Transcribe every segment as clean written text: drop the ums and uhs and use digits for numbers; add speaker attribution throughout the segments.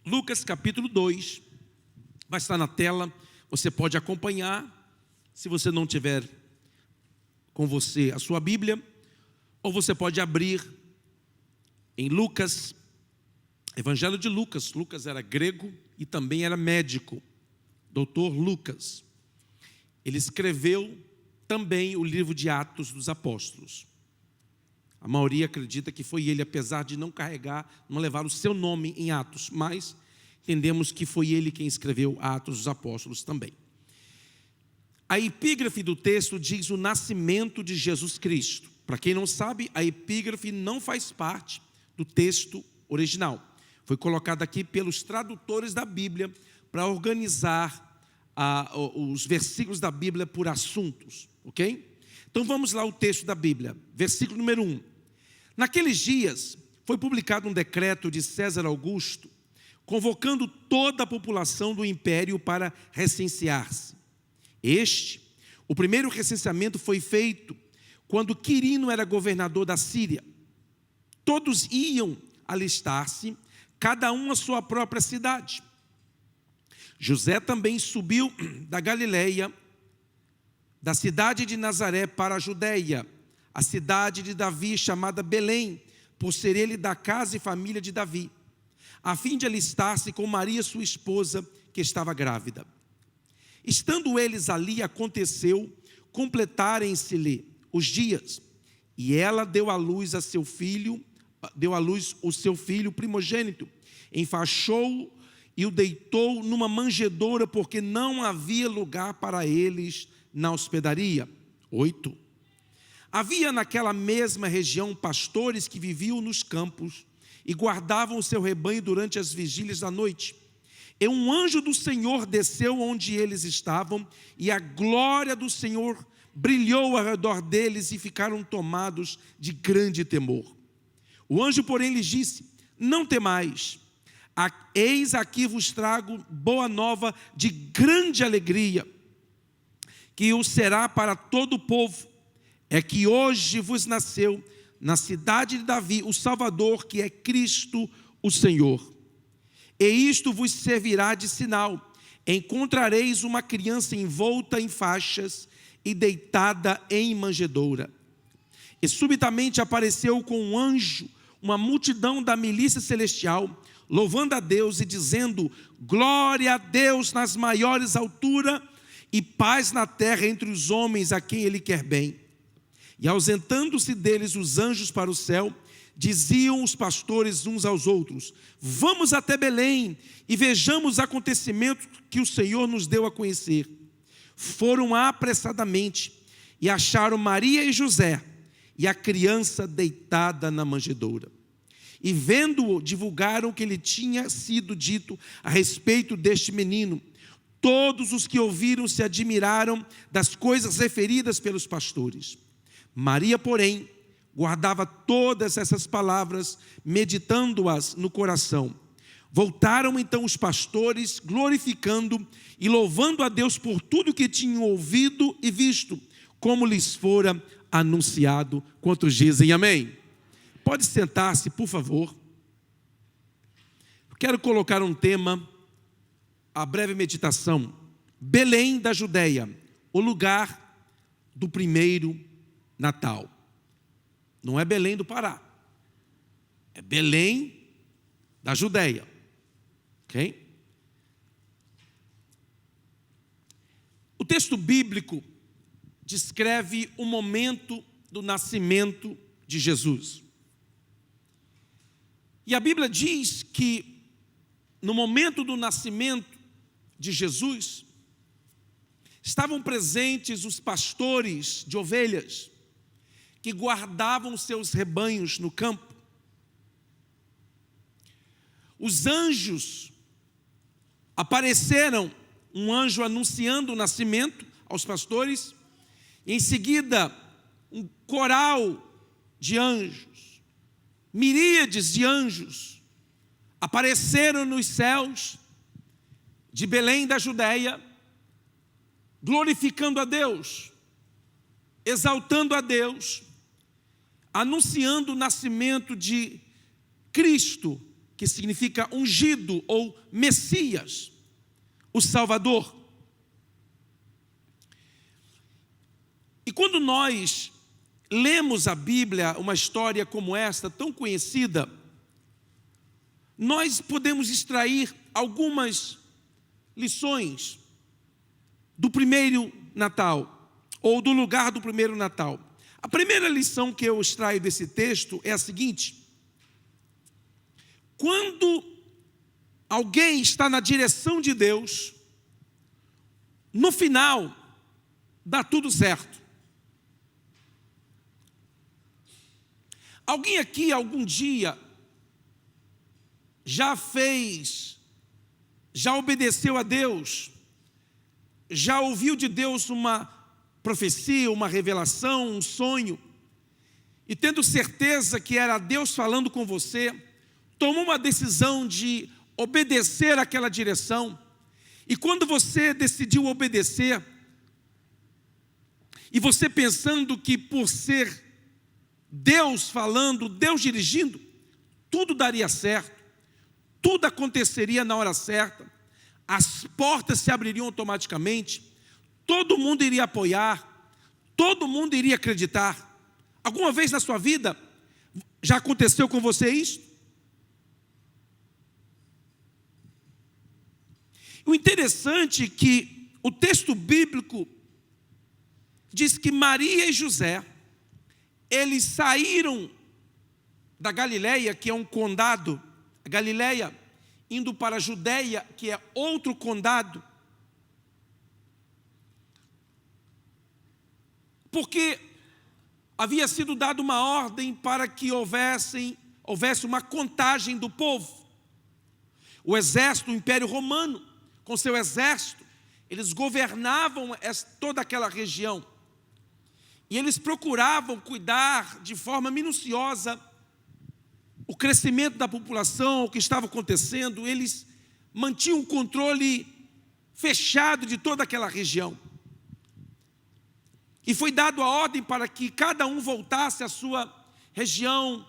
Speaker 1: Lucas capítulo 2, vai estar na tela, você pode acompanhar, se você não tiver com você a sua Bíblia, ou você pode abrir em Lucas, Evangelho de Lucas. Lucas era grego e também era médico, doutor Lucas. Ele escreveu também o livro de Atos dos Apóstolos. A maioria acredita que foi ele, apesar de não levar o seu nome em Atos, mas entendemos que foi ele quem escreveu Atos dos Apóstolos também. A epígrafe do texto diz o nascimento de Jesus Cristo. Para quem não sabe, a epígrafe não faz parte do texto original. Foi colocada aqui pelos tradutores da Bíblia para organizar os versículos da Bíblia por assuntos, ok? Então vamos lá ao texto da Bíblia, versículo número 1. Naqueles dias foi publicado um decreto de César Augusto, convocando toda a população do império para recensear-se. O primeiro recenseamento foi feito quando Quirino era governador da Síria. Todos iam alistar-se, cada um à sua própria cidade. José também subiu da Galileia, da cidade de Nazaré para a Judeia, a cidade de Davi, chamada Belém, por ser ele da casa e família de Davi, a fim de alistar-se com Maria, sua esposa, que estava grávida. Estando eles ali, aconteceu completarem-se-lhe os dias, e ela deu à luz o seu filho primogênito, enfaixou-o e o deitou numa manjedoura, porque não havia lugar para eles na hospedaria. 8. Havia naquela mesma região pastores que viviam nos campos e guardavam o seu rebanho durante as vigílias da noite. E um anjo do Senhor desceu onde eles estavam, e a glória do Senhor brilhou ao redor deles, e ficaram tomados de grande temor. O anjo, porém, lhes disse: não temais, eis aqui vos trago boa nova de grande alegria, que o será para todo o povo. É que hoje vos nasceu na cidade de Davi o Salvador, que é Cristo o Senhor. E isto vos servirá de sinal: encontrareis uma criança envolta em faixas e deitada em manjedoura. E subitamente apareceu com um anjo uma multidão da milícia celestial, louvando a Deus e dizendo: glória a Deus nas maiores alturas e paz na terra entre os homens a quem Ele quer bem. E ausentando-se deles os anjos para o céu, diziam os pastores uns aos outros: vamos até Belém e vejamos os acontecimentos que o Senhor nos deu a conhecer. Foram apressadamente e acharam Maria e José e a criança deitada na manjedoura. E vendo-o, divulgaram o que lhe tinha sido dito a respeito deste menino. Todos os que ouviram se admiraram das coisas referidas pelos pastores. Maria, porém, guardava todas essas palavras, meditando-as no coração. Voltaram então os pastores, glorificando e louvando a Deus por tudo que tinham ouvido e visto, como lhes fora anunciado. Quantos dizem amém? Pode sentar-se, por favor. Quero colocar um tema, a breve meditação: Belém da Judeia, o lugar do primeiro Natal. Não é Belém do Pará, é Belém da Judeia, ok? O texto bíblico descreve o momento do nascimento de Jesus. E a Bíblia diz que no momento do nascimento de Jesus, estavam presentes os pastores de ovelhas, que guardavam seus rebanhos no campo. Os anjos apareceram, um anjo anunciando o nascimento aos pastores, e em seguida um coral de anjos, miríades de anjos, apareceram nos céus de Belém da Judeia, glorificando a Deus, exaltando a Deus, anunciando o nascimento de Cristo, que significa ungido ou Messias, o Salvador. E quando nós lemos a Bíblia, uma história como esta, tão conhecida, nós podemos extrair algumas lições do primeiro Natal, ou do lugar do primeiro Natal. A primeira lição que eu extraio desse texto é a seguinte: quando alguém está na direção de Deus, no final, dá tudo certo. Alguém aqui, algum dia, já obedeceu a Deus, já ouviu de Deus uma profecia, uma revelação, um sonho, e tendo certeza que era Deus falando com você, tomou uma decisão de obedecer àquela direção, e quando você decidiu obedecer, e você pensando que por ser Deus falando, Deus dirigindo, tudo daria certo, tudo aconteceria na hora certa, as portas se abririam automaticamente, todo mundo iria apoiar, todo mundo iria acreditar. Alguma vez na sua vida já aconteceu com você isso? O interessante é que o texto bíblico diz que Maria e José, eles saíram da Galileia, que é um condado, a Galileia, indo para a Judeia, que é outro condado, porque havia sido dada uma ordem para que houvesse uma contagem do povo. O exército, o Império Romano, com seu exército, eles governavam toda aquela região. E eles procuravam cuidar de forma minuciosa o crescimento da população, o que estava acontecendo. Eles mantinham um controle fechado de toda aquela região. E foi dado a ordem para que cada um voltasse à sua região,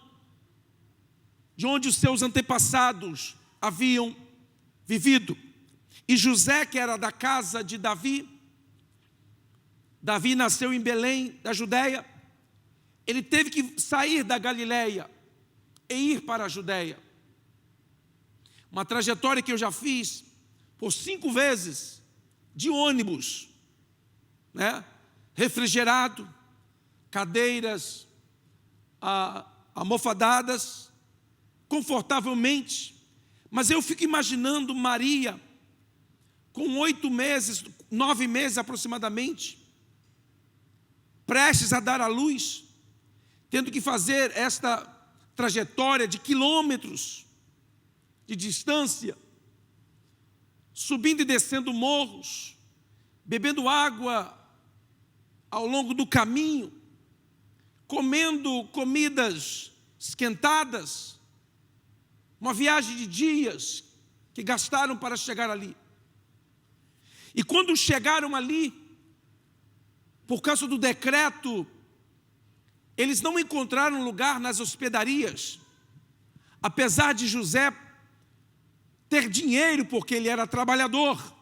Speaker 1: de onde os seus antepassados haviam vivido. E José, que era da casa de Davi nasceu em Belém, da Judeia, ele teve que sair da Galileia e ir para a Judeia. Uma trajetória que eu já fiz por 5 vezes, de ônibus, né? Refrigerado, cadeiras almofadadas, confortavelmente. Mas eu fico imaginando Maria, com 8 meses, 9 meses aproximadamente, prestes a dar à luz, tendo que fazer esta trajetória de quilômetros de distância, subindo e descendo morros, bebendo água ao longo do caminho, comendo comidas esquentadas, uma viagem de dias que gastaram para chegar ali. E quando chegaram ali, por causa do decreto, eles não encontraram lugar nas hospedarias, apesar de José ter dinheiro, porque ele era trabalhador,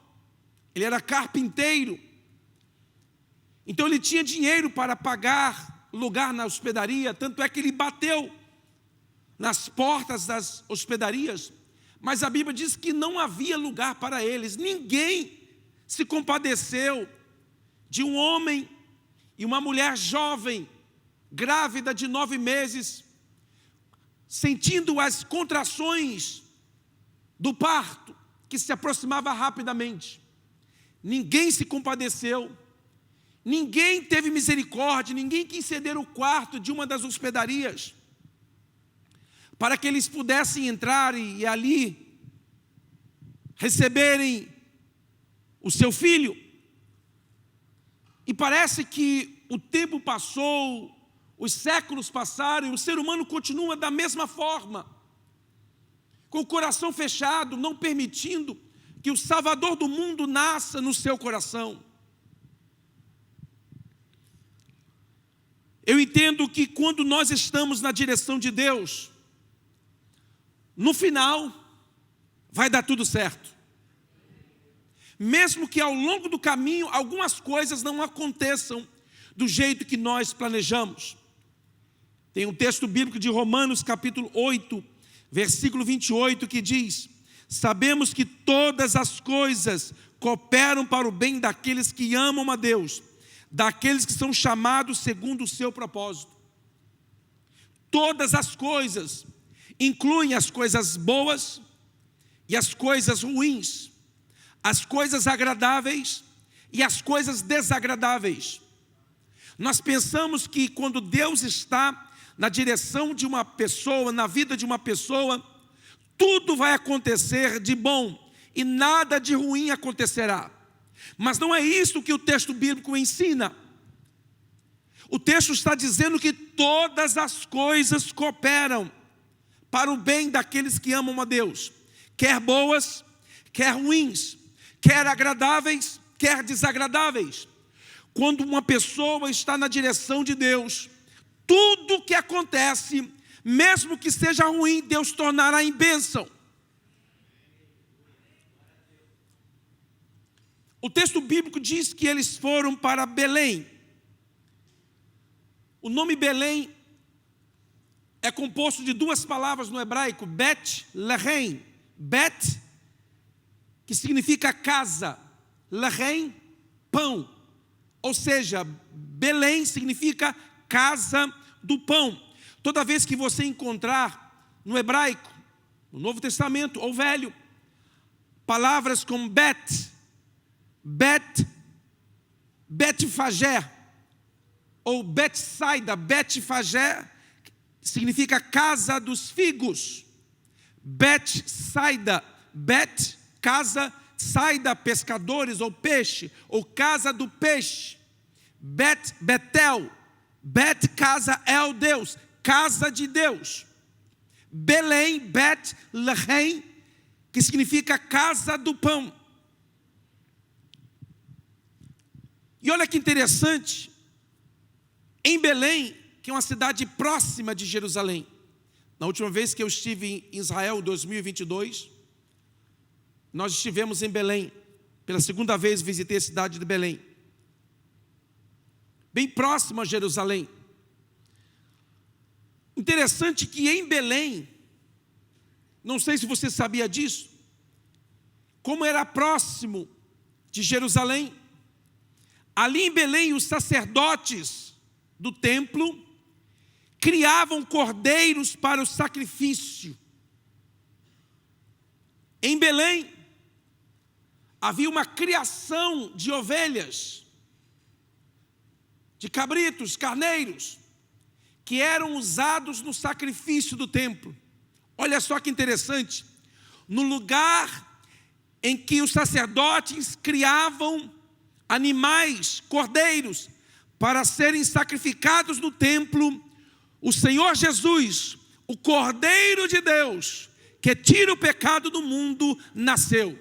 Speaker 1: ele era carpinteiro, então ele tinha dinheiro para pagar lugar na hospedaria, tanto é que ele bateu nas portas das hospedarias, mas a Bíblia diz que não havia lugar para eles. Ninguém se compadeceu de um homem e uma mulher jovem, grávida de 9 meses, sentindo as contrações do parto, que se aproximava rapidamente. Ninguém se compadeceu, ninguém teve misericórdia, ninguém quis ceder o quarto de uma das hospedarias, para que eles pudessem entrar e ali receberem o seu filho. E parece que o tempo passou, os séculos passaram, e o ser humano continua da mesma forma, com o coração fechado, não permitindo que o Salvador do mundo nasça no seu coração. Eu entendo que quando nós estamos na direção de Deus, no final, vai dar tudo certo. Mesmo que ao longo do caminho algumas coisas não aconteçam do jeito que nós planejamos. Tem um texto bíblico de Romanos capítulo 8, versículo 28, que diz: sabemos que todas as coisas cooperam para o bem daqueles que amam a Deus, daqueles que são chamados segundo o seu propósito. Todas as coisas incluem as coisas boas e as coisas ruins, as coisas agradáveis e as coisas desagradáveis. Nós pensamos que quando Deus está na direção de uma pessoa, na vida de uma pessoa, tudo vai acontecer de bom e nada de ruim acontecerá. Mas não é isso que o texto bíblico ensina. O texto está dizendo que todas as coisas cooperam para o bem daqueles que amam a Deus, quer boas, quer ruins, quer agradáveis, quer desagradáveis. Quando uma pessoa está na direção de Deus, tudo que acontece, mesmo que seja ruim, Deus tornará em bênção. O texto bíblico diz que eles foram para Belém. O nome Belém é composto de duas palavras no hebraico, Bet Lehem. Bet, que significa casa, Lehem, pão. Ou seja, Belém significa casa do pão. Toda vez que você encontrar no hebraico, no Novo Testamento ou Velho, palavras como Betfagé ou Betsaida, Betfagé significa casa dos figos. Betsaida, Bet, casa, saida, pescadores ou peixe, ou casa do peixe. Betel, Bet, casa, El, Deus, casa de Deus. Belém, Bet, Lehem, que significa casa do pão. E olha que interessante, em Belém, que é uma cidade próxima de Jerusalém. Na última vez que eu estive em Israel, 2022, nós estivemos em Belém. Pela segunda vez visitei a cidade de Belém, bem próximo a Jerusalém. Interessante que em Belém, não sei se você sabia disso, como era próximo de Jerusalém, ali em Belém os sacerdotes do templo criavam cordeiros para o sacrifício. Em Belém havia uma criação de ovelhas, de cabritos, carneiros, que eram usados no sacrifício do templo. Olha só que interessante, no lugar em que os sacerdotes criavam animais, cordeiros, para serem sacrificados no templo, o Senhor Jesus, o Cordeiro de Deus, que tira o pecado do mundo, nasceu.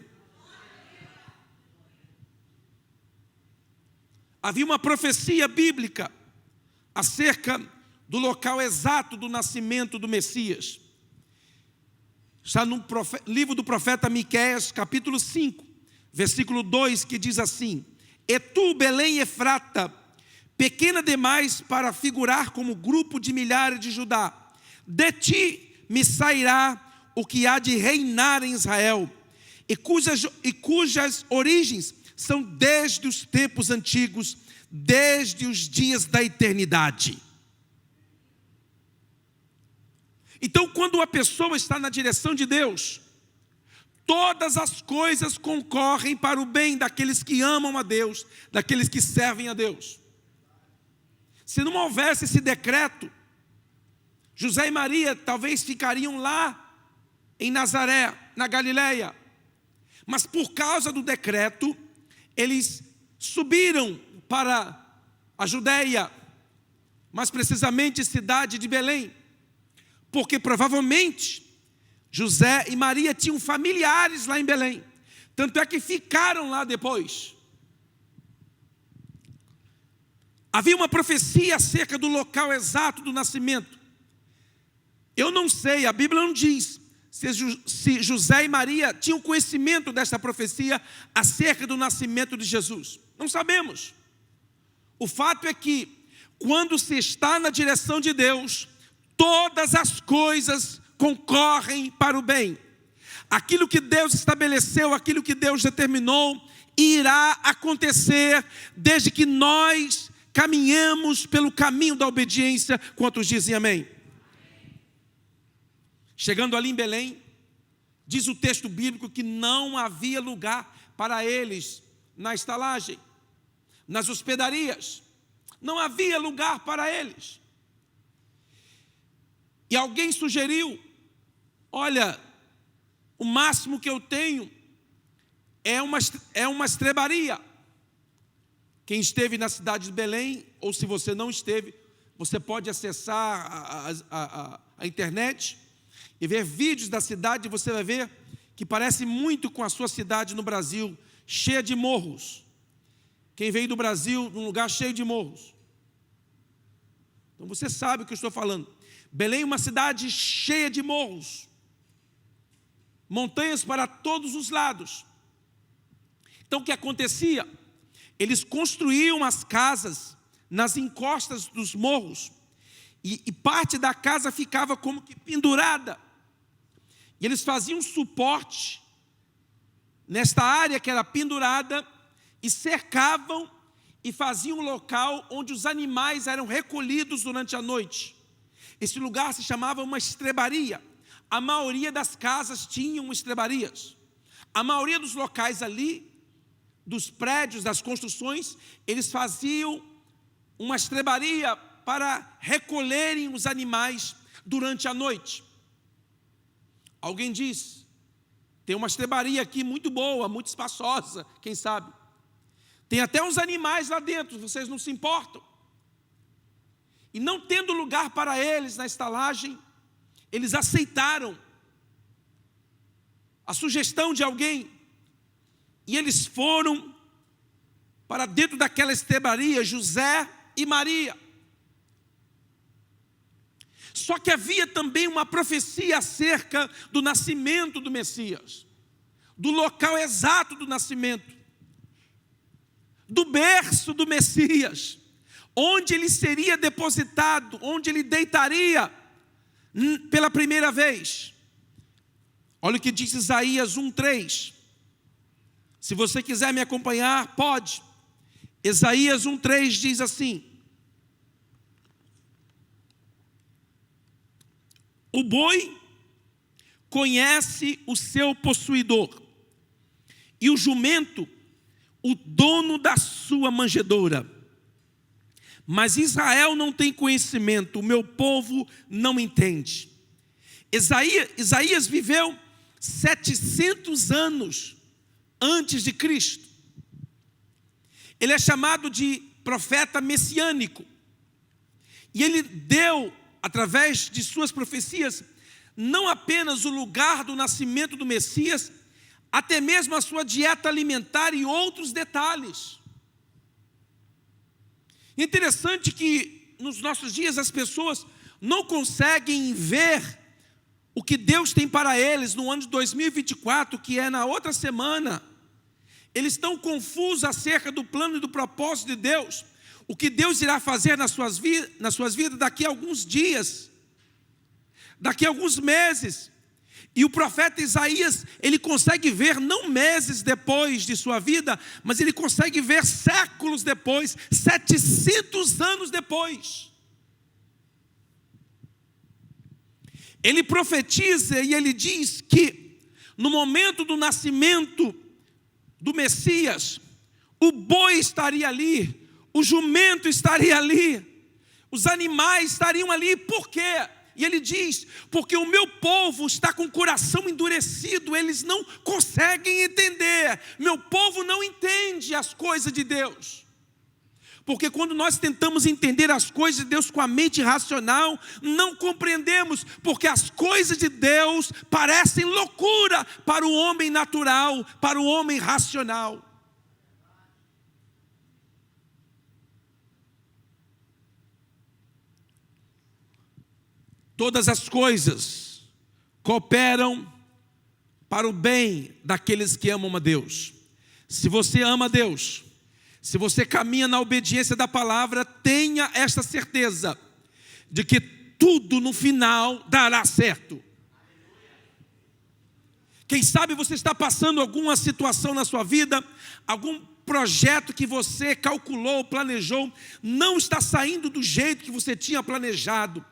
Speaker 1: Havia uma profecia bíblica acerca do local exato do nascimento do Messias. Está no livro do profeta Miqueias, capítulo 5, versículo 2, que diz assim: E tu, Belém Efrata, pequena demais para figurar como grupo de milhares de Judá, de ti me sairá o que há de reinar em Israel, e cujas origens são desde os tempos antigos, desde os dias da eternidade. Então, quando a pessoa está na direção de Deus, todas as coisas concorrem para o bem daqueles que amam a Deus, daqueles que servem a Deus. Se não houvesse esse decreto, José e Maria talvez ficariam lá em Nazaré, na Galileia. Mas por causa do decreto, eles subiram para a Judeia, mais precisamente cidade de Belém, porque provavelmente José e Maria tinham familiares lá em Belém, tanto é que ficaram lá depois. Havia uma profecia acerca do local exato do nascimento. Eu não sei, a Bíblia não diz se José e Maria tinham conhecimento desta profecia acerca do nascimento de Jesus. Não sabemos. O fato é que, quando se está na direção de Deus, todas as coisas concorrem para o bem. Aquilo que Deus estabeleceu, aquilo que Deus determinou, irá acontecer desde que nós caminhamos pelo caminho da obediência. Quantos dizem amém? Chegando ali em Belém, diz o texto bíblico que não havia lugar para eles na estalagem, nas hospedarias. Não havia lugar para eles. E alguém sugeriu: olha, o máximo que eu tenho é uma estrebaria. Quem esteve na cidade de Belém, ou se você não esteve, você pode acessar a internet e ver vídeos da cidade, e você vai ver que parece muito com a sua cidade no Brasil, cheia de morros. Quem veio do Brasil, num lugar cheio de morros. Então você sabe o que eu estou falando. Belém é uma cidade cheia de morros, montanhas para todos os lados. Então o que acontecia? Eles construíam as casas nas encostas dos morros, e parte da casa ficava como que pendurada. E eles faziam suporte nesta área que era pendurada, e cercavam e faziam um local onde os animais eram recolhidos durante a noite. Esse lugar se chamava uma estrebaria. A maioria das casas tinham estrebarias. A maioria dos locais ali, dos prédios, das construções, eles faziam uma estrebaria para recolherem os animais durante a noite. Alguém diz: tem uma estrebaria aqui muito boa, muito espaçosa, quem sabe? Tem até uns animais lá dentro, vocês não se importam? E não tendo lugar para eles na estalagem, eles aceitaram a sugestão de alguém, e eles foram para dentro daquela estrebaria, José e Maria. Só que havia também uma profecia acerca do nascimento do Messias, do local exato do nascimento, do berço do Messias, onde ele seria depositado, onde ele deitaria pela primeira vez. Olha o que diz Isaías 1:3. Se você quiser me acompanhar, pode. Isaías 1:3 diz assim: o boi conhece o seu possuidor, e o jumento o dono da sua manjedoura. Mas Israel não tem conhecimento, o meu povo não entende. Isaías viveu 700 anos antes de Cristo. Ele é chamado de profeta messiânico. E ele deu, através de suas profecias, não apenas o lugar do nascimento do Messias, até mesmo a sua dieta alimentar e outros detalhes. Interessante que nos nossos dias as pessoas não conseguem ver o que Deus tem para eles no ano de 2024, que é na outra semana. Eles estão confusos acerca do plano e do propósito de Deus, o que Deus irá fazer nas suas vidas daqui a alguns dias, daqui a alguns meses. E o profeta Isaías, ele consegue ver não meses depois de sua vida, mas ele consegue ver séculos depois, 700 anos depois. Ele profetiza e ele diz que no momento do nascimento do Messias, o boi estaria ali, o jumento estaria ali, os animais estariam ali. Por quê? E ele diz: porque o meu povo está com o coração endurecido, eles não conseguem entender. Meu povo não entende as coisas de Deus. Porque quando nós tentamos entender as coisas de Deus com a mente racional, não compreendemos, porque as coisas de Deus parecem loucura para o homem natural, para o homem racional. Todas as coisas cooperam para o bem daqueles que amam a Deus. Se você ama a Deus, se você caminha na obediência da palavra, tenha esta certeza de que tudo no final dará certo. Quem sabe você está passando alguma situação na sua vida, algum projeto que você calculou, planejou, não está saindo do jeito que você tinha planejado.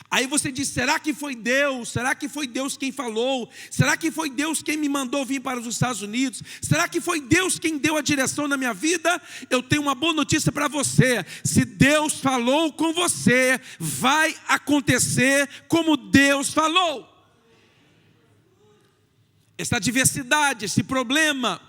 Speaker 1: Aí você diz, será que foi Deus? Será que foi Deus quem falou? Será que foi Deus quem me mandou vir para os Estados Unidos? Será que foi Deus quem deu a direção na minha vida? Eu tenho uma boa notícia para você. Se Deus falou com você, vai acontecer como Deus falou. Essa adversidade, esse problema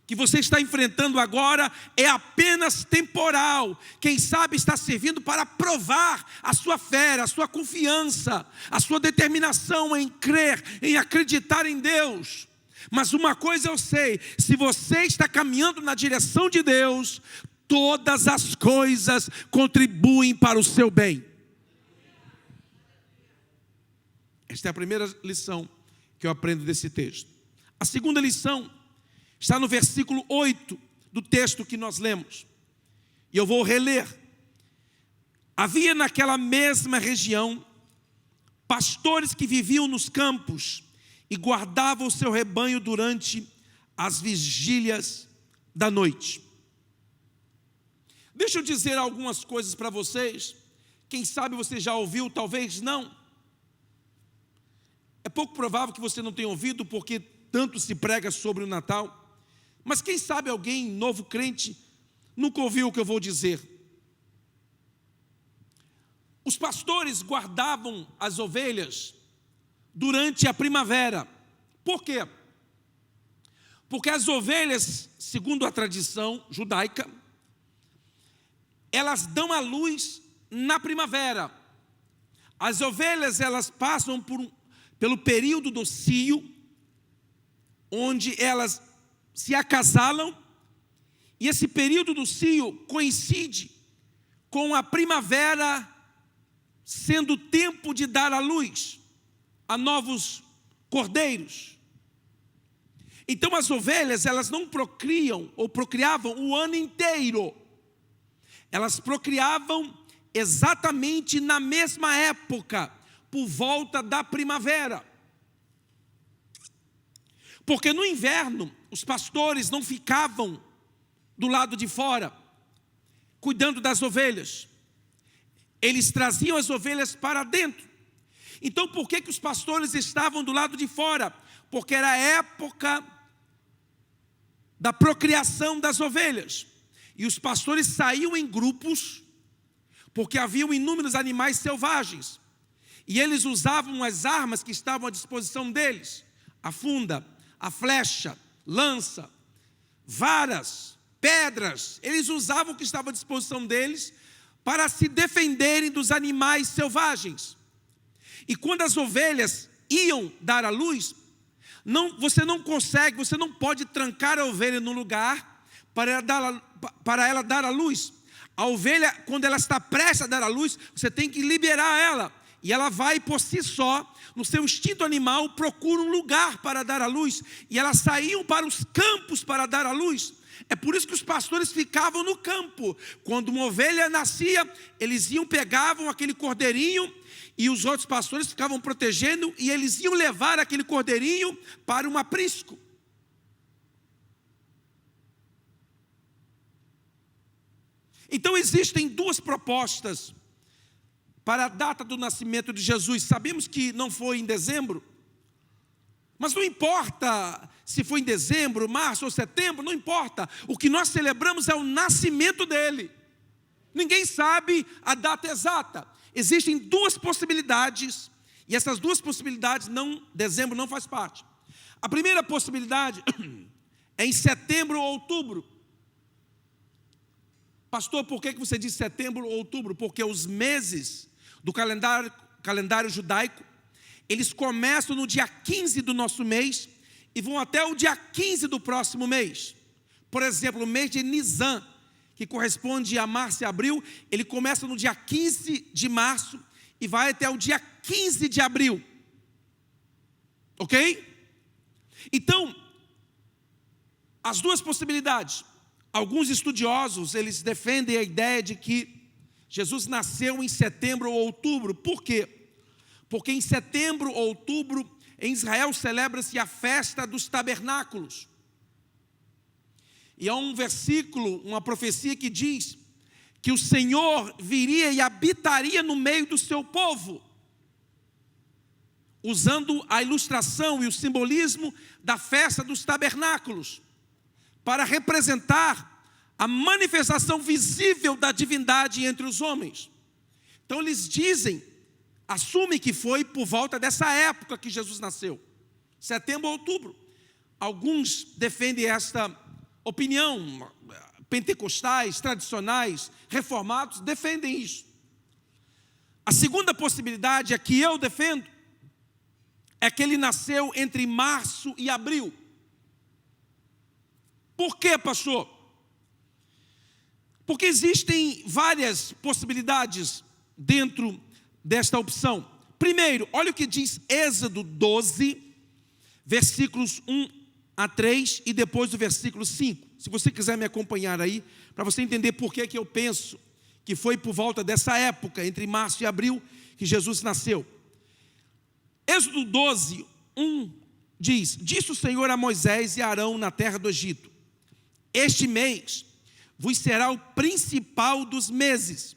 Speaker 1: que você está enfrentando agora é apenas temporal. Quem sabe está servindo para provar a sua fé, a sua confiança, a sua determinação em crer, em acreditar em Deus. Mas uma coisa eu sei, se você está caminhando na direção de Deus, todas as coisas contribuem para o seu bem. Esta é a primeira lição que eu aprendo desse texto. A segunda lição está no versículo 8 do texto que nós lemos. E eu vou reler. Havia naquela mesma região pastores que viviam nos campos e guardavam o seu rebanho durante as vigílias da noite. Deixa eu dizer algumas coisas para vocês. Quem sabe você já ouviu, talvez não. É pouco provável que você não tenha ouvido, porque tanto se prega sobre o Natal. Mas quem sabe alguém novo crente nunca ouviu o que eu vou dizer. Os pastores guardavam as ovelhas durante a primavera. Por quê? Porque as ovelhas, segundo a tradição judaica, elas dão à luz na primavera. As ovelhas, elas passam pelo período do cio, onde elas se acasalam, e esse período do cio coincide com a primavera, sendo tempo de dar à luz a novos cordeiros. Então as ovelhas, elas não procriam ou procriavam o ano inteiro. Elas procriavam exatamente na mesma época, por volta da primavera. Porque no inverno, os pastores não ficavam do lado de fora, cuidando das ovelhas. Eles traziam as ovelhas para dentro. Então por que os pastores estavam do lado de fora? Porque era a época da procriação das ovelhas. E os pastores saíam em grupos, porque haviam inúmeros animais selvagens. E eles usavam as armas que estavam à disposição deles. A funda, a flecha, lança, varas, pedras. Eles usavam o que estava à disposição deles para se defenderem dos animais selvagens. E quando as ovelhas iam dar à luz, você não pode trancar a ovelha no lugar para ela dar à luz. A ovelha, quando ela está prestes a dar à luz, você tem que liberar ela. E ela vai por si só, no seu instinto animal, procura um lugar para dar à luz. E elas saíam para os campos para dar à luz. É por isso que os pastores ficavam no campo. Quando uma ovelha nascia, eles pegavam aquele cordeirinho, e os outros pastores ficavam protegendo, e eles iam levar aquele cordeirinho para um aprisco. Então existem duas propostas para a data do nascimento de Jesus. Sabemos que não foi em dezembro, mas não importa se foi em dezembro, março ou setembro, não importa. O que nós celebramos é o nascimento dele. Ninguém sabe a data exata. Existem duas possibilidades, e essas duas possibilidades, dezembro não faz parte. A primeira possibilidade é em setembro ou outubro. Pastor, por que você diz setembro ou outubro? Porque os meses do calendário judaico, eles começam no dia 15 do nosso mês e vão até o dia 15 do próximo mês. Por exemplo, o mês de Nisan, que corresponde a março e abril, ele começa no dia 15 de março e vai até o dia 15 de abril. Ok? Então, as duas possibilidades. Alguns estudiosos, eles defendem a ideia de que Jesus nasceu em setembro ou outubro. Por quê? Porque em setembro ou outubro, em Israel, celebra-se a festa dos tabernáculos. E há um versículo, uma profecia que diz que o Senhor viria e habitaria no meio do seu povo, usando a ilustração e o simbolismo da festa dos tabernáculos, para representar a manifestação visível da divindade entre os homens. Então eles dizem, assumem que foi por volta dessa época que Jesus nasceu, setembro ou outubro. Alguns defendem esta opinião, pentecostais, tradicionais, reformados, defendem isso. A segunda possibilidade, a que eu defendo, é que ele nasceu entre março e abril. Por quê, pastor? Porque existem várias possibilidades dentro desta opção. Primeiro, olha o que diz Êxodo 12, versículos 1 a 3 e depois o versículo 5. Se você quiser me acompanhar aí, para você entender por que eu penso que foi por volta dessa época, entre março e abril, que Jesus nasceu. Êxodo 12, 1 diz: Disse o Senhor a Moisés e a Arão na terra do Egito: Este mês vos será o principal dos meses,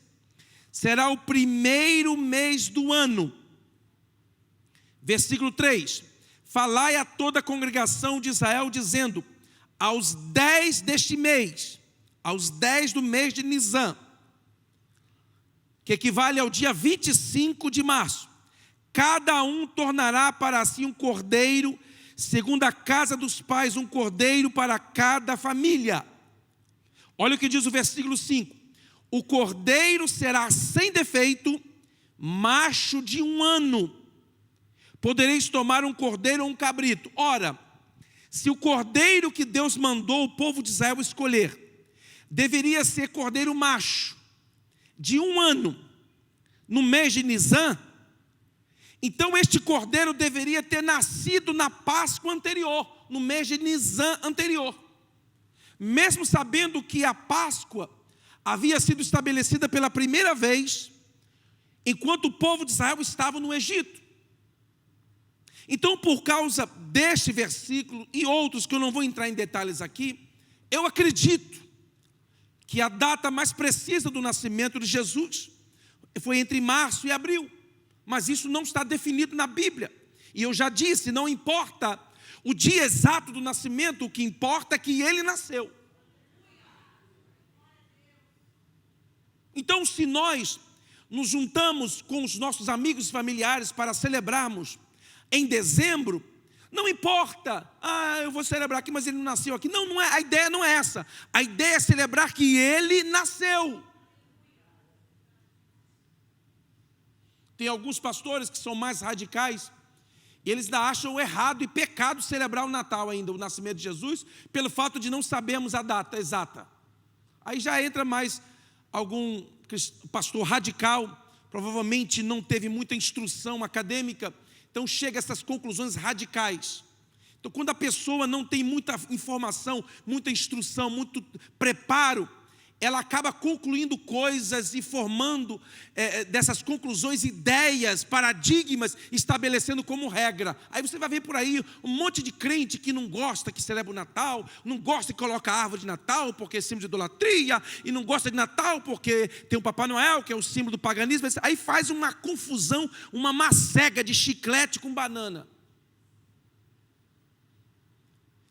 Speaker 1: será o primeiro mês do ano. Versículo 3: Falai a toda a congregação de Israel, dizendo: aos 10 deste mês, aos 10 do mês de Nisã, que equivale ao dia 25 de março, cada um tornará para si um cordeiro, segundo a casa dos pais, um cordeiro para cada família. Olha o que diz o versículo 5: o cordeiro será sem defeito, macho de 1 ano. Podereis tomar um cordeiro ou um cabrito. Ora, se o cordeiro que Deus mandou o povo de Israel escolher deveria ser cordeiro macho, de 1 ano, no mês de Nisã, então este cordeiro deveria ter nascido na Páscoa anterior, no mês de Nisã anterior. Mesmo sabendo que a Páscoa havia sido estabelecida pela primeira vez, enquanto o povo de Israel estava no Egito. Então, por causa deste versículo e outros que eu não vou entrar em detalhes aqui, eu acredito que a data mais precisa do nascimento de Jesus foi entre março e abril, mas isso não está definido na Bíblia. E eu já disse, não importa o dia exato do nascimento, o que importa é que ele nasceu. Então, se nós nos juntamos com os nossos amigos e familiares para celebrarmos em dezembro, não importa, eu vou celebrar aqui, mas ele não nasceu aqui. Não é, a ideia não é essa. A ideia é celebrar que ele nasceu. Tem alguns pastores que são mais radicais, e eles ainda acham errado e pecado celebrar o Natal ainda, o nascimento de Jesus, pelo fato de não sabermos a data exata. Aí já entra mais algum pastor radical, provavelmente não teve muita instrução acadêmica, então chega a essas conclusões radicais. Então, quando a pessoa não tem muita informação, muita instrução, muito preparo, ela acaba concluindo coisas e formando dessas conclusões ideias, paradigmas, estabelecendo como regra. Aí você vai ver por aí um monte de crente que não gosta que celebra o Natal, não gosta que coloca a árvore de Natal porque é símbolo de idolatria, e não gosta de Natal porque tem o Papai Noel, que é o símbolo do paganismo. Aí faz uma confusão, uma macega de chiclete com banana.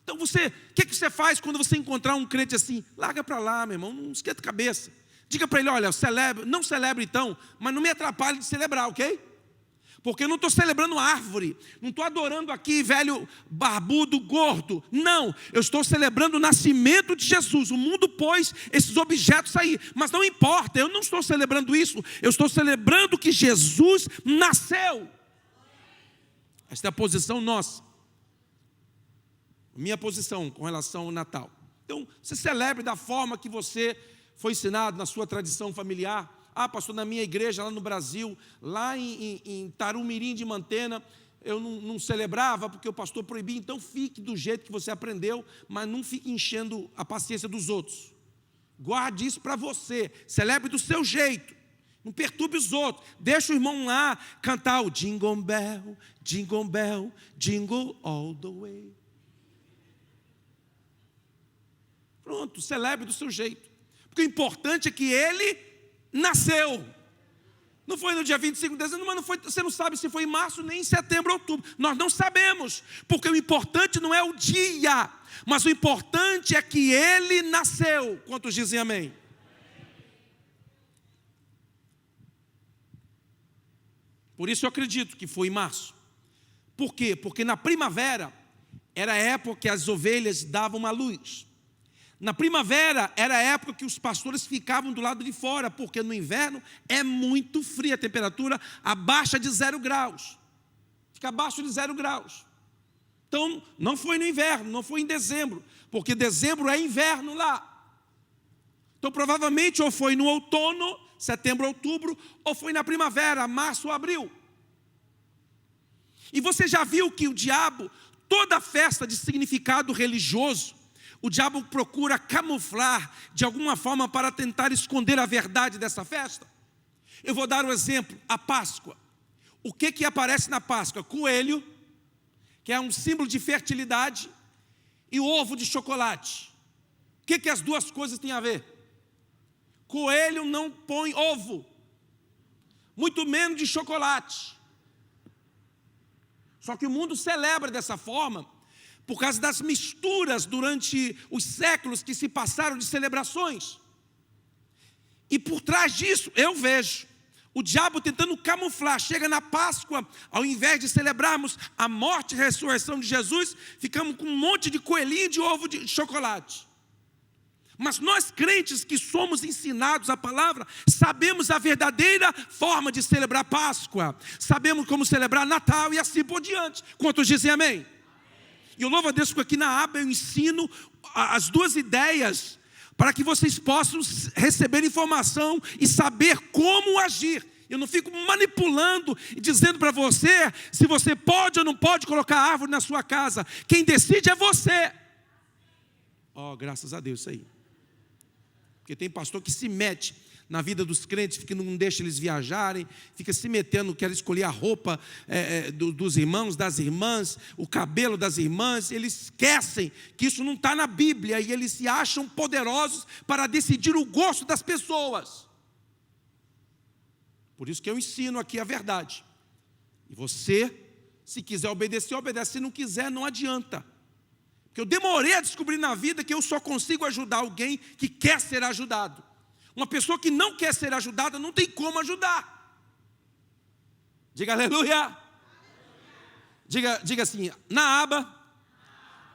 Speaker 1: Então o que você faz quando você encontrar um crente assim? Larga para lá, meu irmão, não esquenta a cabeça. Diga para ele: olha, não celebre então, mas não me atrapalhe de celebrar, ok? Porque eu não estou celebrando árvore, não estou adorando aqui velho barbudo gordo. Não, eu estou celebrando o nascimento de Jesus. O mundo pôs esses objetos aí, mas não importa, eu não estou celebrando isso. Eu estou celebrando que Jesus nasceu. Esta é a posição nossa. Minha posição com relação ao Natal. Então, você celebre da forma que você foi ensinado na sua tradição familiar. Pastor, na minha igreja lá no Brasil, lá em Tarumirim de Mantena, eu não celebrava porque o pastor proibia. Então fique do jeito que você aprendeu, mas não fique enchendo a paciência dos outros. Guarde isso para você, celebre do seu jeito, não perturbe os outros. Deixa o irmão lá cantar o Jingle Bell, Jingle Bell, Jingle All the Way. Pronto, celebre do seu jeito, porque o importante é que ele nasceu. Não foi no dia 25 de dezembro, mas não foi, você não sabe se foi em março, nem em setembro ou outubro. Nós não sabemos, porque o importante não é o dia, mas o importante é que ele nasceu. Quantos dizem amém? Por isso eu acredito que foi em março. Por quê? Porque na primavera era a época que as ovelhas davam uma luz. Na primavera era a época que os pastores ficavam do lado de fora, porque no inverno é muito fria, a temperatura abaixa de 0 graus. Fica abaixo de 0 graus. Então, não foi no inverno, não foi em dezembro, porque dezembro é inverno lá. Então, provavelmente, ou foi no outono, setembro, outubro, ou foi na primavera, março ou abril. E você já viu que o diabo, toda festa de significado religioso, o diabo procura camuflar de alguma forma para tentar esconder a verdade dessa festa. Eu vou dar um exemplo, a Páscoa. O que aparece na Páscoa? Coelho, que é um símbolo de fertilidade, e o ovo de chocolate. O que as duas coisas têm a ver? Coelho não põe ovo, muito menos de chocolate. Só que o mundo celebra dessa forma, por causa das misturas durante os séculos que se passaram de celebrações. E por trás disso, eu vejo o diabo tentando camuflar. Chega na Páscoa, ao invés de celebrarmos a morte e a ressurreição de Jesus, ficamos com um monte de coelhinho de ovo de chocolate. Mas nós crentes que somos ensinados a palavra, sabemos a verdadeira forma de celebrar Páscoa. Sabemos como celebrar Natal e assim por diante. Quantos dizem amém? E eu louvo a Deus porque aqui na aba eu ensino as duas ideias para que vocês possam receber informação e saber como agir. Eu não fico manipulando e dizendo para você se você pode ou não pode colocar árvore na sua casa. Quem decide é você. Oh, graças a Deus, isso aí. Porque tem pastor que se mete na vida dos crentes, que não deixa eles viajarem, fica se metendo, quer escolher a roupa dos irmãos, das irmãs, o cabelo das irmãs. Eles esquecem que isso não está na Bíblia e eles se acham poderosos para decidir o gosto das pessoas. Por isso que eu ensino aqui a verdade. E você, se quiser obedecer, obedece. Se não quiser, não adianta. Porque eu demorei a descobrir na vida que eu só consigo ajudar alguém que quer ser ajudado. Uma pessoa que não quer ser ajudada não tem como ajudar. Diga aleluia. Diga assim, na aba,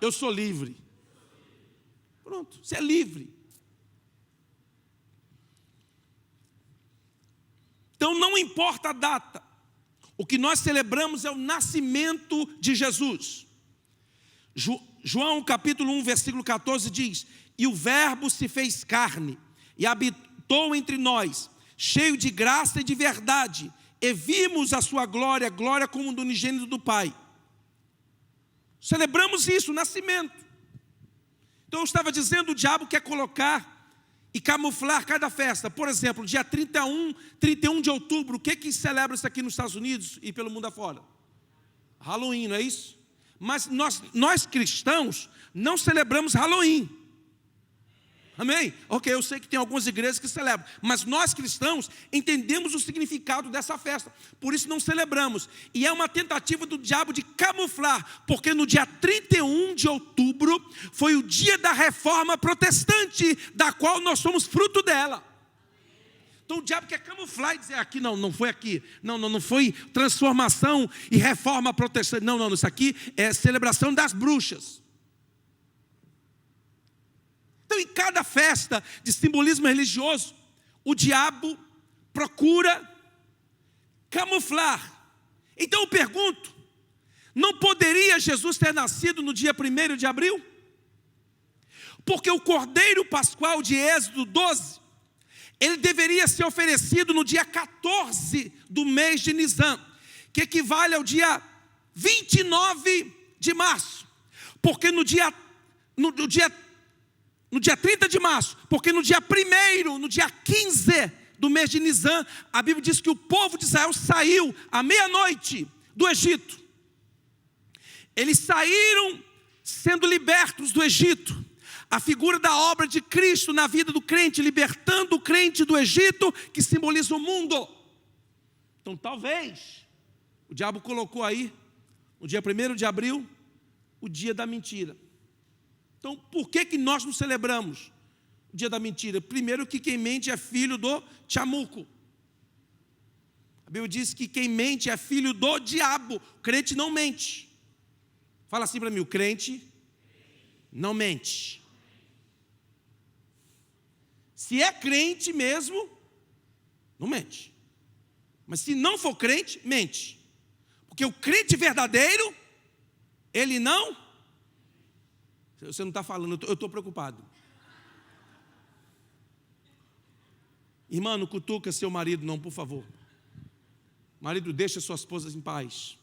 Speaker 1: eu sou livre. Pronto, você é livre. Então não importa a data. O que nós celebramos é o nascimento de Jesus. João capítulo 1, versículo 14 diz: e o verbo se fez carne e habitou entre nós, cheio de graça e de verdade, e vimos a sua glória, glória como do unigênito do Pai. Celebramos isso, o nascimento. Então eu estava dizendo, o diabo quer colocar e camuflar cada festa. Por exemplo, dia 31 de outubro, o que celebra isso aqui nos Estados Unidos e pelo mundo afora? Halloween, não é isso? Mas nós cristãos não celebramos Halloween. Amém? Ok, eu sei que tem algumas igrejas que celebram, mas nós cristãos entendemos o significado dessa festa, por isso não celebramos. E é uma tentativa do diabo de camuflar, porque no dia 31 de outubro foi o dia da reforma protestante, da qual nós somos fruto dela. Então o diabo quer camuflar e dizer, aqui não foi aqui, não foi transformação e reforma protestante, não, isso aqui é celebração das bruxas. Então, em cada festa de simbolismo religioso, o diabo procura camuflar. Então eu pergunto, não poderia Jesus ter nascido no dia 1º de abril? Porque o Cordeiro Pascual de Êxodo 12, ele deveria ser oferecido no dia 14 do mês de Nisan, que equivale ao dia 29 de março, porque no dia 30 de março, porque no dia 1º, no dia 15 do mês de Nisan, a Bíblia diz que o povo de Israel saiu à meia-noite do Egito. Eles saíram sendo libertos do Egito. A figura da obra de Cristo na vida do crente, libertando o crente do Egito, que simboliza o mundo. Então talvez o diabo colocou aí, no dia 1º de abril, o dia da mentira. Então por que nós não celebramos o dia da mentira? Primeiro que quem mente é filho do Chamuco. A Bíblia diz que quem mente é filho do diabo. O crente não mente. Fala assim para mim, o crente não mente. Se é crente mesmo, não mente. Mas se não for crente, mente. Porque o crente verdadeiro, ele não... Você não está falando, eu estou preocupado. Irmã, não cutuca seu marido não, por favor. Marido, deixa sua esposa em paz.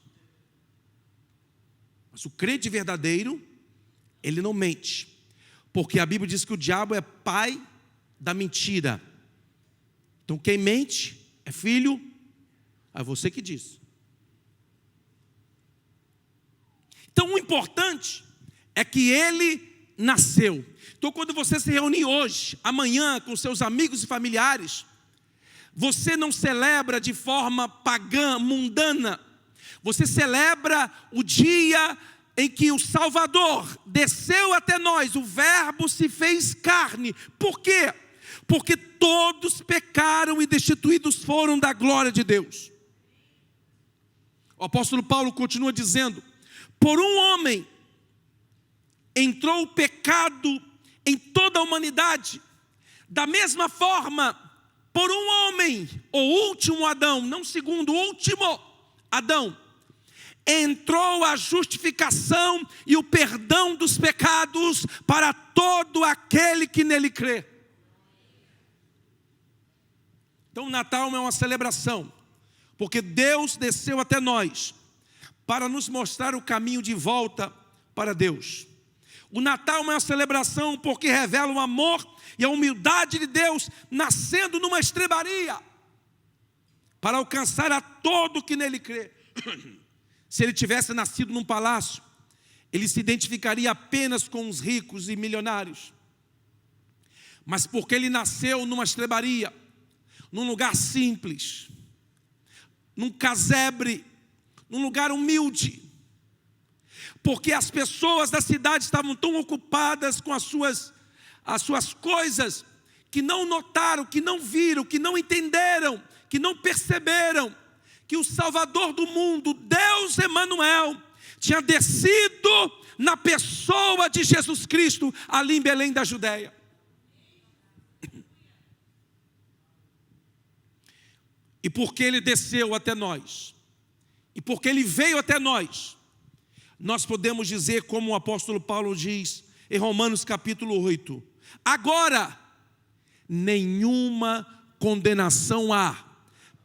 Speaker 1: Mas o crente verdadeiro, ele não mente. Porque a Bíblia diz que o diabo é pai da mentira. Então quem mente é filho, é você que diz. Então o importante é que ele nasceu. Então quando você se reunir hoje, amanhã, com seus amigos e familiares, você não celebra de forma pagã, mundana. Você celebra o dia em que o Salvador desceu até nós, o Verbo se fez carne. Por quê? Porque todos pecaram e destituídos foram da glória de Deus. O apóstolo Paulo continua dizendo: por um homem entrou o pecado em toda a humanidade, da mesma forma, por um homem, o último Adão, não segundo, o último Adão, entrou a justificação e o perdão dos pecados para todo aquele que nele crê. Então o Natal é uma celebração, porque Deus desceu até nós para nos mostrar o caminho de volta para Deus. O Natal é uma celebração porque revela o amor e a humildade de Deus nascendo numa estrebaria para alcançar a todo que nele crê. Se ele tivesse nascido num palácio, ele se identificaria apenas com os ricos e milionários. Mas porque ele nasceu numa estrebaria, num lugar simples, num casebre, num lugar humilde, porque as pessoas da cidade estavam tão ocupadas com as suas coisas, que não notaram, que não viram, que não entenderam, que não perceberam que o Salvador do mundo, Deus Emanuel, tinha descido na pessoa de Jesus Cristo, ali em Belém da Judéia. E porque ele desceu até nós, e porque ele veio até nós, nós podemos dizer, como o apóstolo Paulo diz em Romanos capítulo 8, agora nenhuma condenação há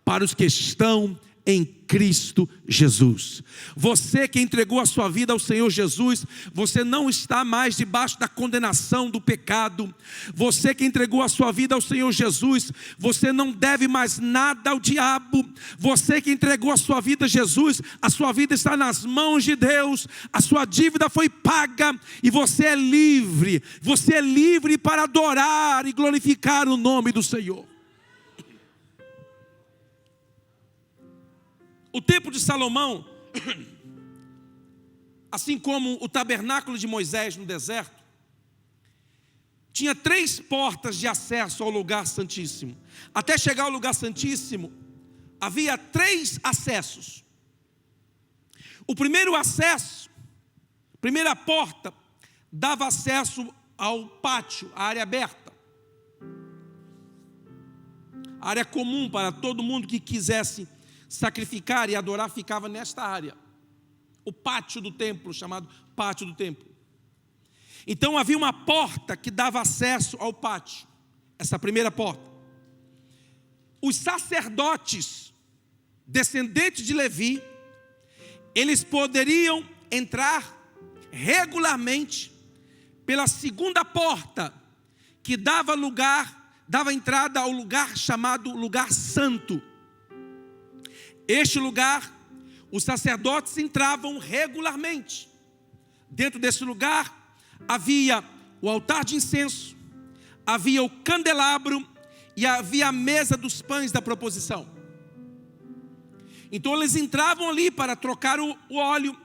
Speaker 1: para os que estão em Cristo Jesus. Você que entregou a sua vida ao Senhor Jesus, você não está mais debaixo da condenação do pecado. Você que entregou a sua vida ao Senhor Jesus, você não deve mais nada ao diabo. Você que entregou a sua vida a Jesus, a sua vida está nas mãos de Deus, a sua dívida foi paga e você é livre. Você é livre para adorar e glorificar o nome do Senhor. O templo de Salomão, assim como o tabernáculo de Moisés no deserto, tinha 3 portas de acesso ao lugar santíssimo. Até chegar ao lugar santíssimo, havia 3 acessos. O primeiro acesso, a primeira porta, dava acesso ao pátio, à área aberta. A área comum para todo mundo que quisesse sacrificar e adorar ficava nesta área, o pátio do templo, chamado pátio do templo. Então havia uma porta que dava acesso ao pátio, essa primeira porta. Os sacerdotes, descendentes de Levi, eles poderiam entrar regularmente pela segunda porta, que dava entrada ao lugar chamado lugar santo. Este lugar, os sacerdotes entravam regularmente. Dentro desse lugar havia o altar de incenso, havia o candelabro e havia a mesa dos pães da proposição. Então eles entravam ali para trocar o óleo,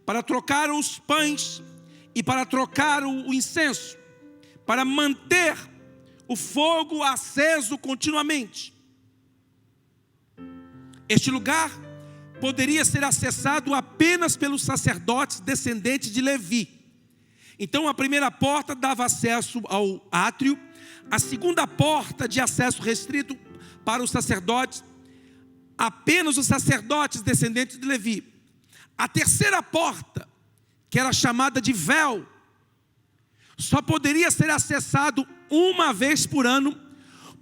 Speaker 1: para trocar os pães e para trocar o incenso, para manter o fogo aceso continuamente. Este lugar poderia ser acessado apenas pelos sacerdotes descendentes de Levi. Então a primeira porta dava acesso ao átrio, a segunda porta de acesso restrito para os sacerdotes, apenas os sacerdotes descendentes de Levi. A terceira porta, que era chamada de véu, só poderia ser acessado uma vez por ano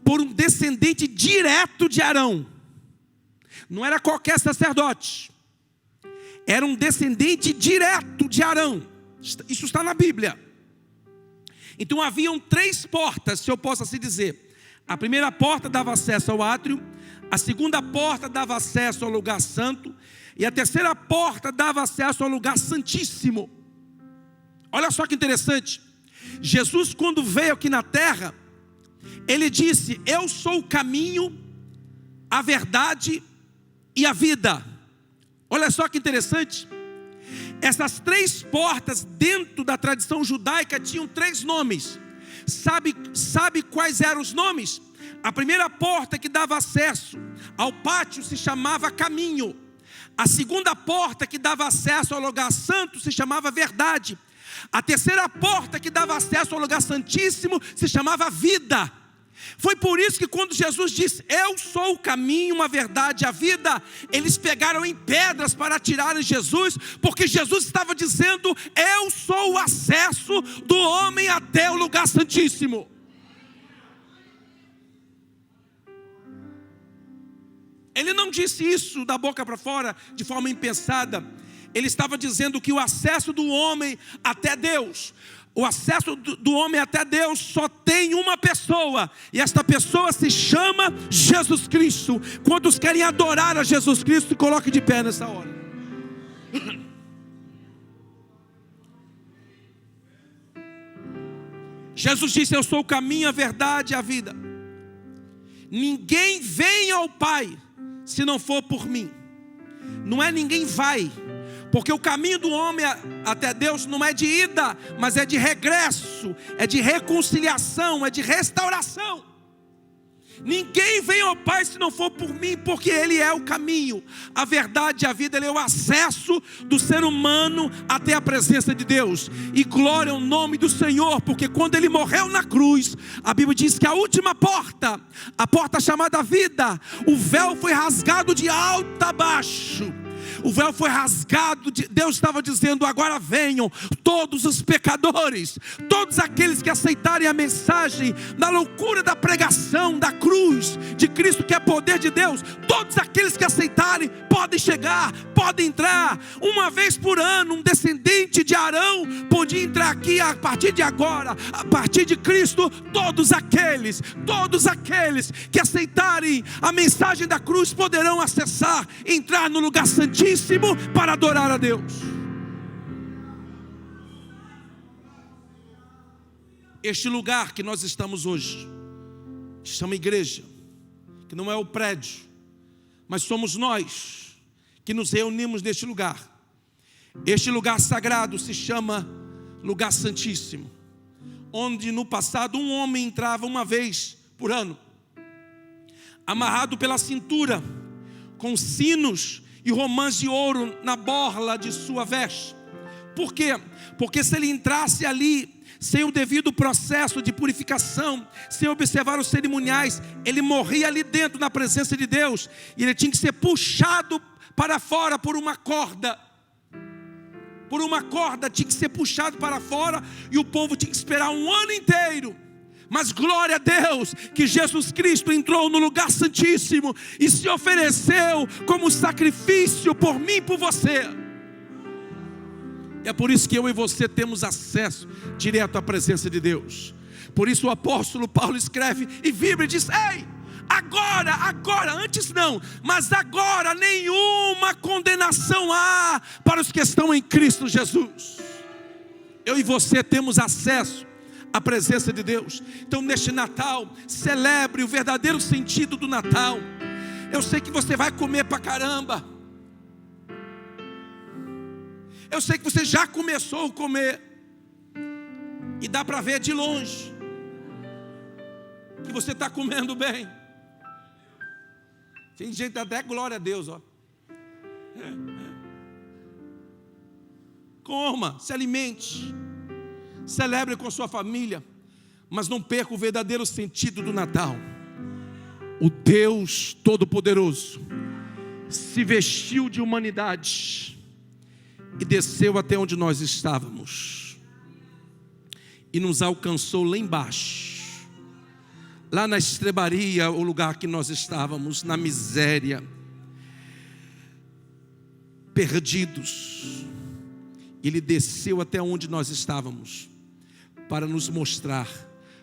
Speaker 1: por um descendente direto de Arão. Não era qualquer sacerdote, era um descendente direto de Arão. Isso está na Bíblia. Então haviam 3 portas, se eu posso assim dizer. A primeira porta dava acesso ao átrio, a segunda porta dava acesso ao lugar santo, e a terceira porta dava acesso ao lugar santíssimo. Olha só que interessante. Jesus, quando veio aqui na terra, ele disse: eu sou o caminho, a verdade e a vida. Olha só que interessante. Essas 3 portas dentro da tradição judaica tinham 3 nomes. Sabe quais eram os nomes? A primeira porta que dava acesso ao pátio se chamava caminho. A segunda porta que dava acesso ao lugar santo se chamava verdade. A terceira porta que dava acesso ao lugar santíssimo se chamava vida. Foi por isso que quando Jesus disse: eu sou o caminho, a verdade e a vida, eles pegaram em pedras para atirarem Jesus, porque Jesus estava dizendo: eu sou o acesso do homem até o lugar santíssimo. Ele não disse isso da boca para fora de forma impensada. Ele estava dizendo que o acesso do homem até Deus, o acesso do homem até Deus só tem uma pessoa, e esta pessoa se chama Jesus Cristo. Quantos querem adorar a Jesus Cristo, coloque de pé nessa hora. Jesus disse: eu sou o caminho, a verdade e a vida. Ninguém vem ao Pai se não for por mim. Não é ninguém vai, porque o caminho do homem até Deus não é de ida, mas é de regresso, é de reconciliação, é de restauração. Ninguém vem ao Pai se não for por mim, porque Ele é o caminho, a verdade e a vida. Ele é o acesso do ser humano até a presença de Deus. E glória ao nome do Senhor, porque quando Ele morreu na cruz, a Bíblia diz que a última porta, a porta chamada vida, o véu foi rasgado de alto a baixo. O véu foi rasgado, Deus estava dizendo: agora venham todos os pecadores, todos aqueles que aceitarem a mensagem da loucura da pregação da cruz de Cristo, que é poder de Deus. Todos aqueles que aceitarem podem chegar, podem entrar. Uma vez por ano, um descendente de Arão podia entrar aqui. A partir de agora, a partir de Cristo, todos aqueles que aceitarem a mensagem da cruz poderão acessar, entrar no lugar santíssimo para adorar a Deus. Este lugar que nós estamos hoje, que se chama igreja, que não é o prédio, mas somos nós que nos reunimos neste lugar. Este lugar sagrado se chama lugar santíssimo, onde no passado um homem entrava uma vez por ano, amarrado pela cintura, com sinos e romãs de ouro na borla de sua veste. Por quê? Porque se ele entrasse ali sem o devido processo de purificação, sem observar os cerimoniais, ele morria ali dentro na presença de Deus, e ele tinha que ser puxado para fora por uma corda. Tinha que ser puxado para fora, e o povo tinha que esperar um ano inteiro. Mas glória a Deus que Jesus Cristo entrou no lugar santíssimo e se ofereceu como sacrifício por mim e por você. É por isso que eu e você temos acesso direto à presença de Deus. Por isso o apóstolo Paulo escreve e vibra e diz: ei, agora, antes não, mas agora nenhuma condenação há para os que estão em Cristo Jesus. Eu e você temos acesso à presença de Deus. Então neste Natal, celebre o verdadeiro sentido do Natal. Eu sei que você vai comer pra caramba. Eu sei que você já começou a comer. E dá para ver de longe que você está comendo bem. Tem gente até glória a Deus, ó. Coma, se alimente, celebre com sua família, mas não perca o verdadeiro sentido do Natal. O Deus Todo-Poderoso se vestiu de humanidade e desceu até onde nós estávamos e nos alcançou lá embaixo, lá na estrebaria, o lugar que nós estávamos, na miséria, perdidos. Ele desceu até onde nós estávamos para nos mostrar.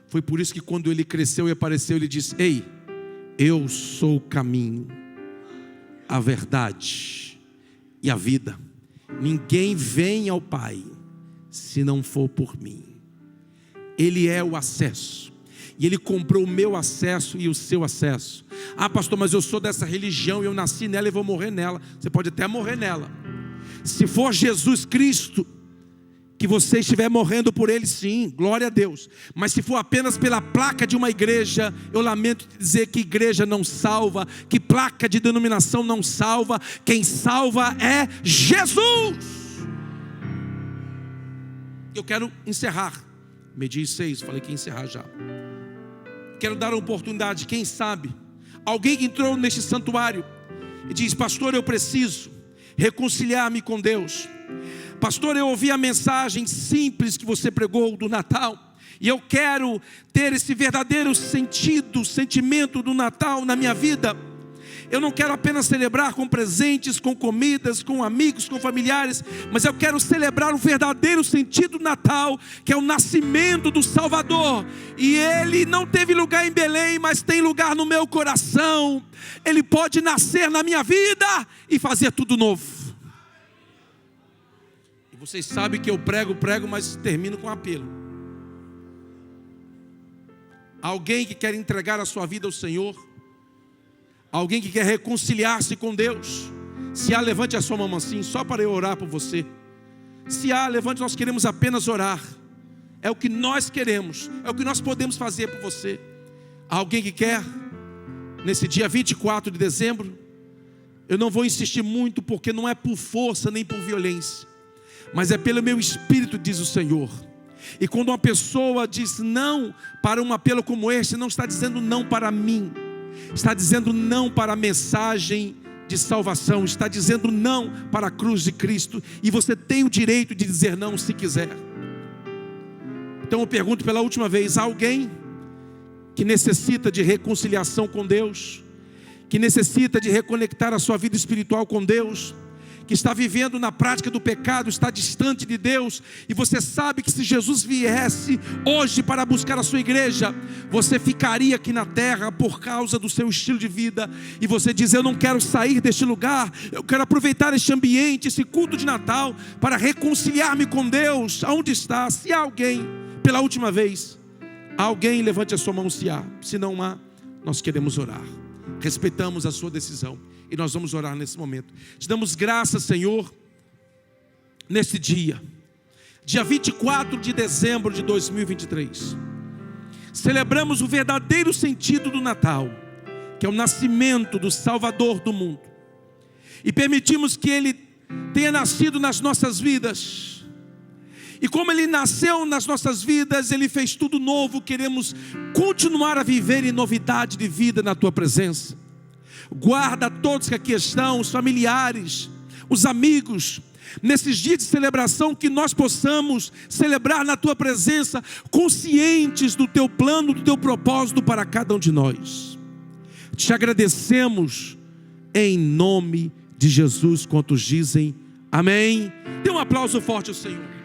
Speaker 1: Foi por isso que quando ele cresceu e apareceu, ele disse: ei, eu sou o caminho, a verdade e a vida. Ninguém vem ao Pai se não for por mim. Ele é o acesso. E Ele comprou o meu acesso e o seu acesso. Ah, pastor, mas eu sou dessa religião, eu nasci nela e vou morrer nela. Você pode até morrer nela. Se for Jesus Cristo que você estiver morrendo por Ele, sim, glória a Deus. Mas se for apenas pela placa de uma igreja, eu lamento dizer que igreja não salva, que placa de denominação não salva. Quem salva é Jesus. Eu quero encerrar. Meio-dia 6, falei que ia encerrar já. Quero dar uma oportunidade, quem sabe, alguém que entrou neste santuário e diz: pastor, eu preciso reconciliar-me com Deus. Pastor, eu ouvi a mensagem simples que você pregou do Natal, e eu quero ter esse verdadeiro sentimento do Natal na minha vida. Eu não quero apenas celebrar com presentes, com comidas, com amigos, com familiares, mas eu quero celebrar o verdadeiro sentido do Natal, que é o nascimento do Salvador. E Ele não teve lugar em Belém, mas tem lugar no meu coração. Ele pode nascer na minha vida e fazer tudo novo. E vocês sabem que eu prego, mas termino com apelo. Alguém que quer entregar a sua vida ao Senhor, alguém que quer reconciliar-se com Deus, se há, levante a sua mão assim, só para eu orar por você. Se há, levante, nós queremos apenas orar. É o que nós queremos, é o que nós podemos fazer por você. Há alguém que quer, nesse dia 24 de dezembro, eu não vou insistir muito, porque não é por força nem por violência, mas é pelo meu espírito, diz o Senhor. E quando uma pessoa diz não para um apelo como este, não está dizendo não para mim, está dizendo não para a mensagem de salvação, está dizendo não para a cruz de Cristo. E você tem o direito de dizer não se quiser. Então eu pergunto pela última vez: há alguém que necessita de reconciliação com Deus, que necessita de reconectar a sua vida espiritual com Deus, que está vivendo na prática do pecado, está distante de Deus, e você sabe que se Jesus viesse hoje para buscar a sua igreja, você ficaria aqui na terra por causa do seu estilo de vida, e você diz: eu não quero sair deste lugar, eu quero aproveitar este ambiente, esse culto de Natal, para reconciliar-me com Deus. Aonde está? Se há alguém, pela última vez, alguém, levante a sua mão se há. Se não há, nós queremos orar. Respeitamos a sua decisão e nós vamos orar nesse momento. Te damos graças, Senhor, nesse dia 24 de dezembro de 2023. Celebramos o verdadeiro sentido do Natal, que é o nascimento do Salvador do mundo, e permitimos que Ele tenha nascido nas nossas vidas. E como Ele nasceu nas nossas vidas, Ele fez tudo novo. Queremos continuar a viver em novidade de vida na Tua presença. Guarda todos que aqui estão, os familiares, os amigos. nesses dias de celebração, que nós possamos celebrar na tua presença, conscientes do teu plano, do teu propósito para cada um de nós. Te agradecemos em nome de Jesus, quantos dizem amém. Dê um aplauso forte ao Senhor.